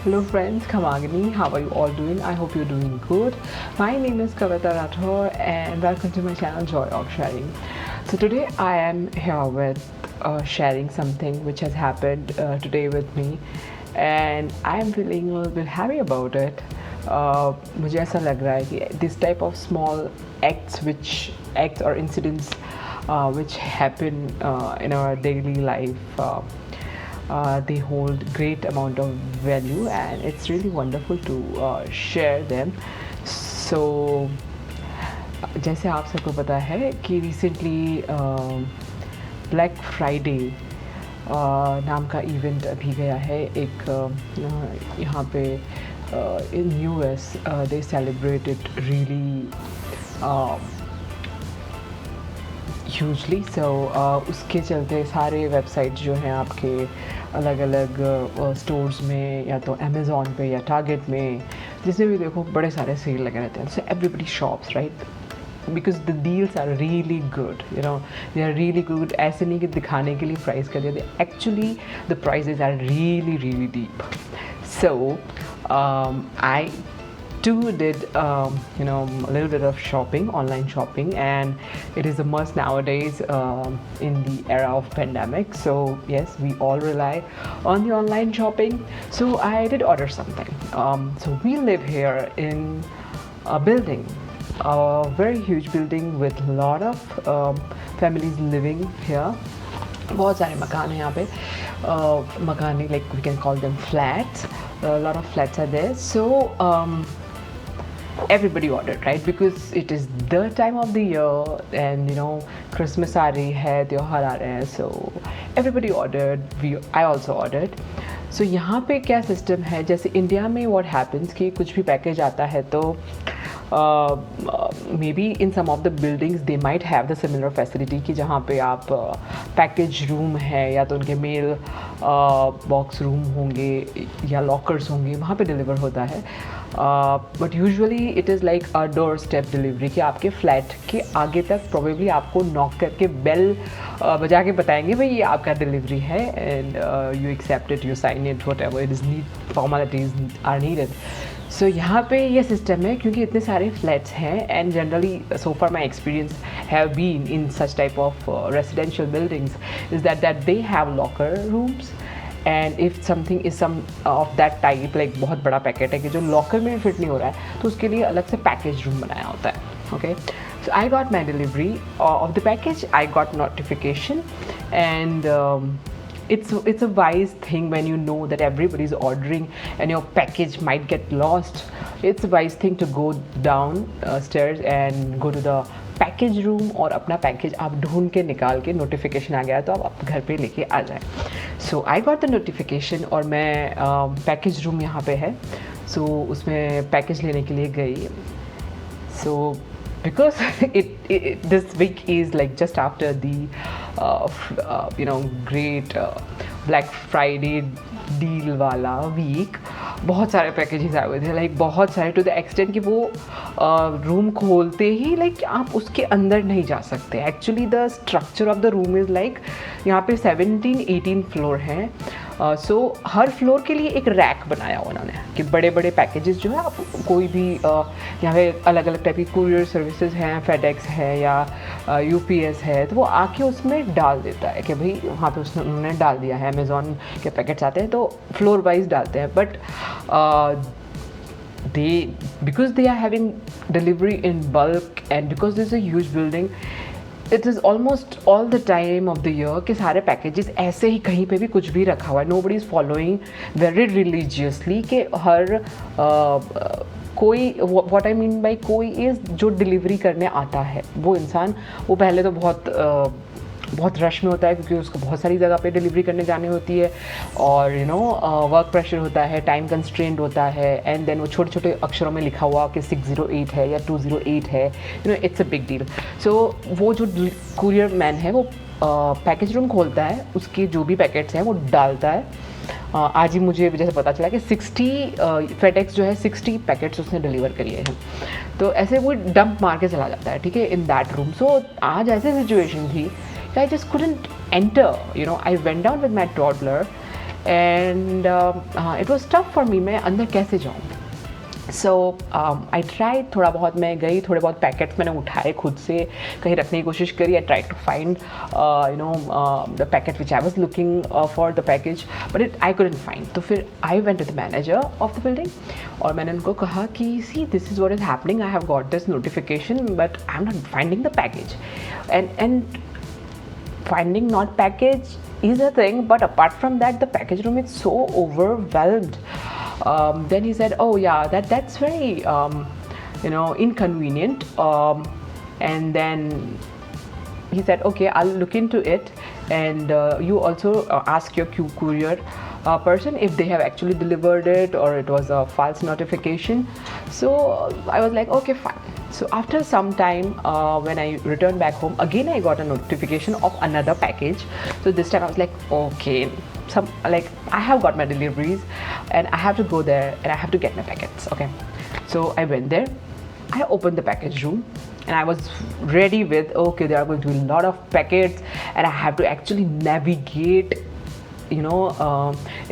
Hello friends, Kamagini, how are you all doing? I hope you're doing good. My name is Kavita Rathore and welcome to my channel Joy of Sharing. So today I am here with sharing something which has happened today with me and I am feeling a little bit happy about it. मुझे ऐसा लग रहा है कि this type of small acts or incidents which happen in our daily life they hold great amount of value and it's really wonderful to share them. So जैसे आप सबको पता है कि रिसेंटली ब्लैक फ्राइडे नाम का इवेंट अभी गया है एक यहाँ पे in US they celebrated really hugely. So उसके चलते सारे वेबसाइट जो हैं आपके अलग अलग स्टोर्स में या तो अमेज़ॉन पे या टारगेट में जिसमें भी देखो बड़े सारे सेल लगे रहते हैं. So everybody shops right because the deals are really good, you know they are really good. ऐसे नहीं कि दिखाने के लिए प्राइस कर दिया, actually the prices are really really deep. So I too did a little bit of shopping, online shopping, and it is a must nowadays in the era of pandemic. So yes, we all rely on the online shopping. So I did order something. So we live here in a building, a very huge building with a lot of families living here. बहुत सारे मकान हैं यहाँ पे. मकान like we can call them flats. A lot of flats are there. So everybody ordered, right? Because it is the time of the year and Christmas आ रही है, त्योहार आ रहे हैं. So everybody ordered. I also ordered. So यहाँ पे क्या system है, जैसे इंडिया में what happens कि कुछ भी पैकेज आता है तो maybe in some of the buildings they might have the similar facility कि जहाँ पे आप पैकेज रूम है या तो उनके मेल बॉक्स रूम होंगे या लॉकर्स होंगे, वहाँ पे डिलीवर होता है. But usually it is like a door step delivery कि आपके फ्लैट के आगे तक प्रोबेबली आपको नॉक करके बेल बजा के बताएंगे भाई ये आपका डिलीवरी है and you accept it, you sign it, whatever it is need, formalities are needed. So यहाँ पे ये सिस्टम है क्योंकि इतने सारे फ्लैट्स हैं and generally so far my experience have been in such type of residential buildings is that they have locker rooms. And if something is some of that type like बहुत बड़ा packet है कि जो locker में fit नहीं हो रहा है तो उसके लिए अलग से पैकेज रूम बनाया होता है. Okay, so I got my delivery of the package, I got notification and it's a wise thing when you know that everybody is ordering and your package might get lost. It's a wise thing to go down stairs and go to the package room और अपना package आप ढूंढ के निकाल के notification आ गया तो आप घर पे लेके आ जाए. सो आई गॉट द नोटिफिकेशन और मैं पैकेज रूम यहाँ पे है. सो उसमें पैकेज लेने के लिए गई. So because this week is like just after the great Black Friday deal वाला week, बहुत सारे पैकेजेस आए हुए थे लाइक बहुत सारे टू द एक्सटेंट कि वो रूम खोलते ही लाइक आप उसके अंदर नहीं जा सकते. Actually the structure of the room is like यहाँ पे 17-18 फ्लोर हैं. सो हर फ्लोर के लिए एक रैक बनाया हुआ उन्होंने कि बड़े बड़े पैकेजेस जो है आप कोई भी यहाँ पे अलग अलग टाइप की कुरियर सर्विसेज हैं, फेडेक्स है या यूपीएस है, तो वो आके उसमें डाल देता है कि भाई वहाँ पे उन्होंने डाल दिया है. अमेज़ॉन के पैकेट्स आते हैं तो फ्लोर वाइज डालते हैं. But because they are having delivery in bulk and because this is a huge building, it is almost all the time of the year कि सारे पैकेजेस ऐसे ही कहीं पे भी कुछ भी रखा हुआ है. nobody is following very religiously कि हर कोई what I mean by कोई इज़ जो डिलीवरी करने आता है वो इंसान वो पहले तो बहुत रश में होता है क्योंकि उसको बहुत सारी जगह पे डिलीवरी करने जानी होती है और वर्क प्रेशर होता है, टाइम कंस्ट्रेंट होता है एंड देन वो छोटे छोटे अक्षरों में लिखा हुआ कि 608 है या 208 है, इट्स अ बिग डील. सो वो जो कुरियर मैन है वो पैकेज रूम खोलता है, उसके जो भी पैकेट्स हैं वो डालता है. आज ही मुझे जैसे पता चला कि 60 फेडेक्स जो है 60 पैकेट्स उसने डिलीवर करिए हैं. तो ऐसे वो डंप मार के चला जाता है, ठीक है, इन दैट रूम. सो आज ऐसी सिचुएशन थी I just couldn't enter. I went down with my toddler and it was tough for me, मैं अंदर कैसे जाऊँ. सो आई ट्राई, थोड़ा बहुत मैं गई, थोड़े बहुत पैकेट्स मैंने उठाए खुद से कहीं रखने की कोशिश करी. I try to find the packet which I was looking for the package, but it I couldn't find. तो फिर I went to the manager of the building और मैंने उनको कहा कि see this is what is happening, I have got this notification but I am not finding the package. And finding not package is a thing, but apart from that the package room is so overwhelmed. Then he said, oh yeah, that's very inconvenient. And then he said, okay, I'll look into it, and you also ask your courier person if they have actually delivered it or it was a false notification. So I was like, okay, fine. So after some time, when I returned back home, again I got a notification of another package. So this time I was like, okay, I have got my deliveries and I have to go there and I have to get my packets. Okay, so I went there, I opened the package room, and I was ready with, okay, there are going to be a lot of packets and I have to actually navigate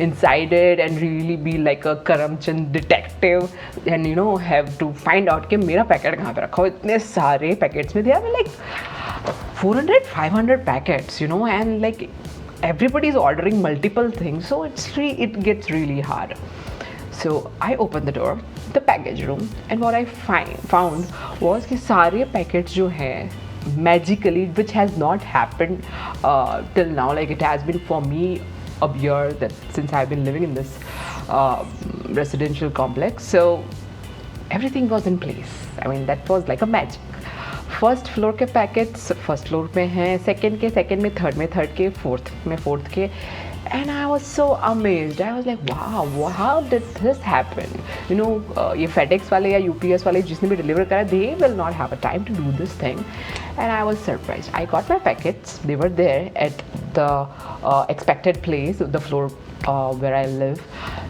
inside it and really be like a Karamchand detective and have to find out कि मेरा packet कहाँ पे रखा हो. इतने सारे packets में, there are like 400-500 packets, and like everybody is ordering multiple things, so it gets really hard. So I opened the door, the package room, and what I found was कि सारे packets जो हैं magically, which has not happened till now, like it has been for me a year that since I've been living in this residential complex, so everything was in place. I mean, that was like a magic. First floor के packets first floor में हैं, second में, third के, fourth के. And I was so amazed. I was like, wow, how did this happen? ये FedEx वाले या UPS वाले जिसने भी डिलीवर करा, they will not have a time to do this thing. And I was surprised. I got my packets. They were there at the expected place, the floor where I live.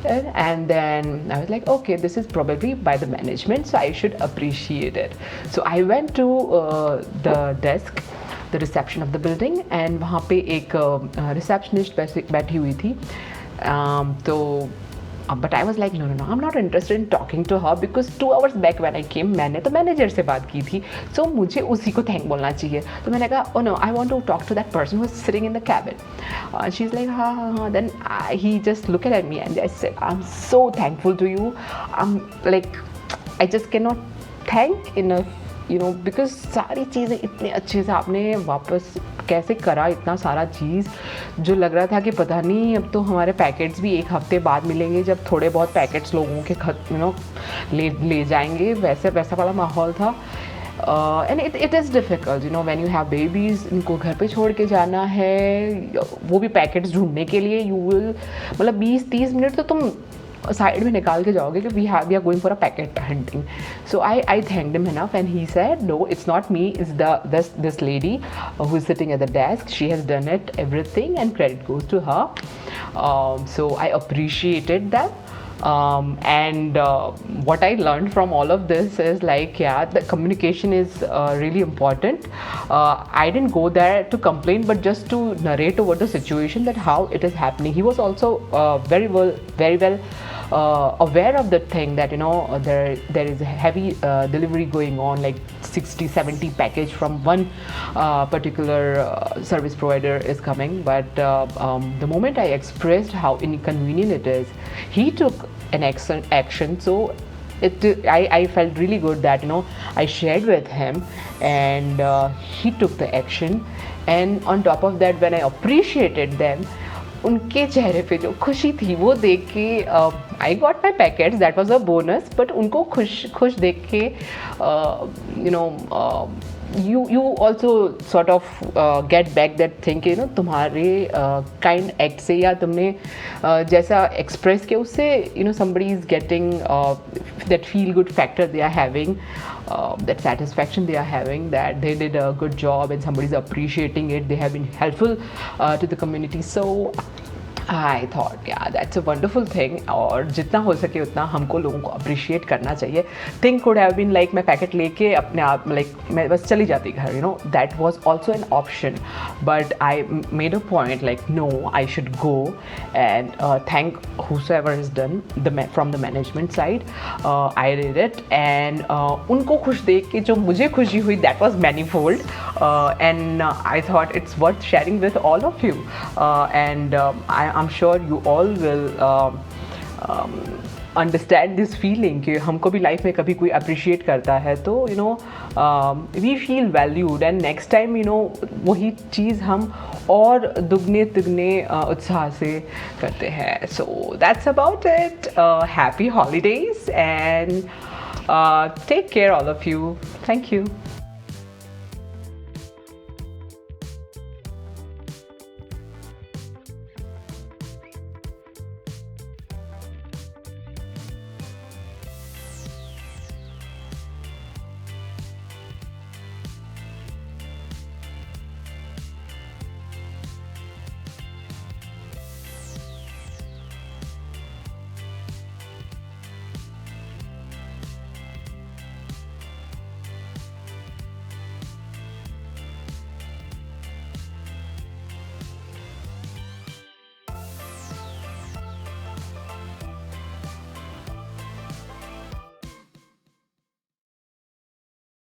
And then I was like, okay, this is probably by the management, so I should appreciate it. So I went to the desk, the reception of the building, and वहाँ पे एक receptionist बैठी हुई थी. तो but I was like, no, I'm not interested in talking to her because 2 hours back when I came, मैंने तो manager से बात की थी, so मुझे उसी को थैंक बोलना चाहिए. तो मैंने कहा, oh no, I want to talk to that person who is sitting in the cabin. She's like, हाँ. Then he just looked at me and I said, I'm so thankful to you. I'm like, I just cannot thank enough, because सारी चीज़ें इतने अच्छे से आपने वापस कैसे करा, इतना सारा चीज़ जो लग रहा था कि पता नहीं अब तो हमारे पैकेट्स भी एक हफ्ते बाद मिलेंगे जब थोड़े बहुत पैकेट्स लोगों के ले जाएंगे, वैसा वाला माहौल था. And it is difficult when you have babies, इनको घर पे छोड़ के जाना है, वो भी पैकेट्स ढूंढने के लिए. यू विल 20-30 मिनट तो तुम साइड में निकाल के जाओगे कि we are going for a packet hunting. So I thanked him enough and he said, no, it's not me, it's this lady who is sitting at the desk. She has done it everything and credit goes to her. So I appreciated that. And what I learned from all of this is the communication is really important. I didn't go there to complain, but just to narrate over the situation, that how it is happening. He was also very well aware of the thing that there is a heavy delivery going on, like 60-70 package from one particular service provider is coming. But the moment I expressed how inconvenient it is, he took an action. So I felt really good that I shared with him, and he took the action. And on top of that, when I appreciated them, उनके चेहरे पे जो खुशी थी वो देख के, I got my packets, that was a bonus, but उनको खुश देख के you also sort of get back that thing कि तुम्हारे kind act से या तुमने जैसा express किया उससे somebody is getting that feel good factor they are having, that satisfaction they are having, that they did a good job and somebody is appreciating it, they have been helpful to the community. So I thought या that's a wonderful thing, और जितना हो सके उतना हमको लोगों को appreciate करना चाहिए. Thing could have been like मैं पैकेट लेके अपने आप लाइक मैं बस चली जाती घर, you know, that was also an option, but I made a point like no, I should go and thank whosoever has done from the management side. I did it and उनको खुश देख के जो मुझे खुशी हुई, that was manifold, and I thought it's worth sharing with all of you, and I'm sure you all will understand this feeling कि हमको भी लाइफ में कभी कोई अप्रिशिएट करता है तो you know we feel valued, and next time you know वही चीज़ हम और दुगने तिगने उत्साह से करते हैं. So that's about it. Happy holidays and take care all of you. Thank you.